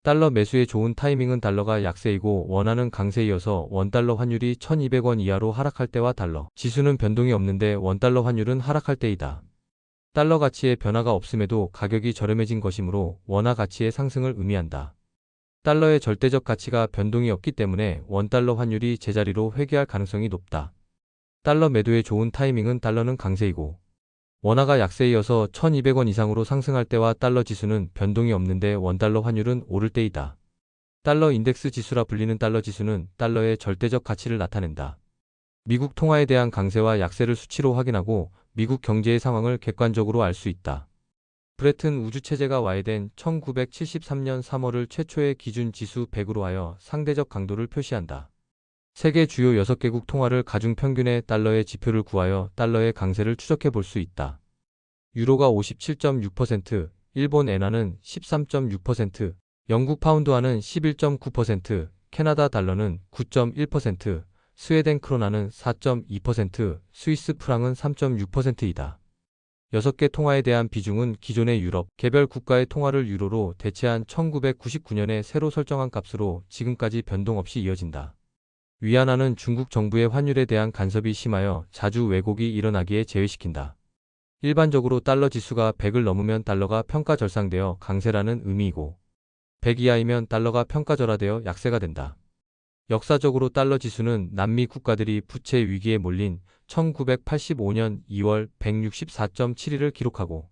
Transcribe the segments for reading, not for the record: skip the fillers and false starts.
달러 매수에 좋은 타이밍은 달러가 약세이고 원화는 강세이어서 원달러 환율이 1200원 이하로 하락할 때와 달러 지수는 변동이 없는데 원달러 환율은 하락할 때이다. 달러 가치의 변화가 없음에도 가격이 저렴해진 것이므로 원화 가치의 상승을 의미한다. 달러의 절대적 가치가 변동이 없기 때문에 원달러 환율이 제자리로 회귀할 가능성이 높다. 달러 매도에 좋은 타이밍은 달러는 강세이고 원화가 약세이어서 1200원 이상으로 상승할 때와 달러 지수는 변동이 없는데 원달러 환율은 오를 때이다. 달러 인덱스 지수라 불리는 달러 지수는 달러의 절대적 가치를 나타낸다. 미국 통화에 대한 강세와 약세를 수치로 확인하고 미국 경제의 상황을 객관적으로 알 수 있다. 브레튼 우주체제가 와해된 1973년 3월을 최초의 기준 지수 100으로 하여 상대적 강도를 표시한다. 세계 주요 6개국 통화를 가중 평균의 달러의 지표를 구하여 달러의 강세를 추적해 볼 수 있다. 유로가 57.6%, 일본 엔화는 13.6%, 영국 파운드화는 11.9%, 캐나다 달러는 9.1%, 스웨덴 크로나는 4.2%, 스위스 프랑은 3.6%이다. 6개 통화에 대한 비중은 기존의 유럽, 개별 국가의 통화를 유로로 대체한 1999년에 새로 설정한 값으로 지금까지 변동 없이 이어진다. 위안화는 중국 정부의 환율에 대한 간섭이 심하여 자주 왜곡이 일어나기에 제외시킨다. 일반적으로 달러 지수가 100을 넘으면 달러가 평가절상되어 강세라는 의미이고 100 이하이면 달러가 평가절하되어 약세가 된다. 역사적으로 달러 지수는 남미 국가들이 부채 위기에 몰린 1985년 2월 164.71을 기록하고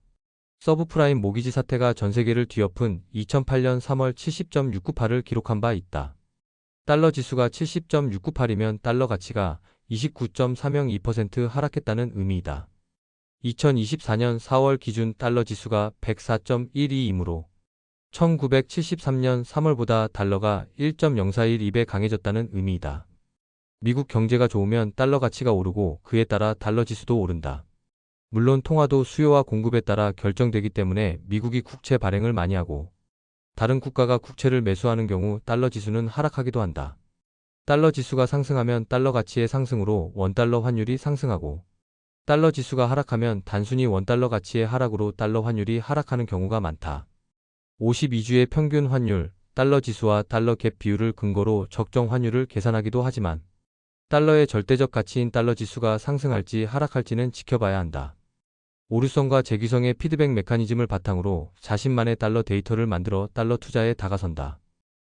서브프라임 모기지 사태가 전 세계를 뒤엎은 2008년 3월 70.698을 기록한 바 있다. 달러 지수가 70.698이면 달러 가치가 29.302% 하락했다는 의미이다. 2024년 4월 기준 달러 지수가 104.12이므로 1973년 3월보다 달러가 1.0412배 강해졌다는 의미이다. 미국 경제가 좋으면 달러 가치가 오르고 그에 따라 달러 지수도 오른다. 물론 통화도 수요와 공급에 따라 결정되기 때문에 미국이 국채 발행을 많이 하고 다른 국가가 국채를 매수하는 경우 달러 지수는 하락하기도 한다. 달러 지수가 상승하면 달러 가치의 상승으로 원달러 환율이 상승하고 달러 지수가 하락하면 단순히 원달러 가치의 하락으로 달러 환율이 하락하는 경우가 많다. 52주의 평균 환율, 달러 지수와 달러 갭 비율을 근거로 적정 환율을 계산하기도 하지만 달러의 절대적 가치인 달러 지수가 상승할지 하락할지는 지켜봐야 한다. 오류성과 재규성의 피드백 메커니즘을 바탕으로 자신만의 달러 데이터를 만들어 달러 투자에 다가선다.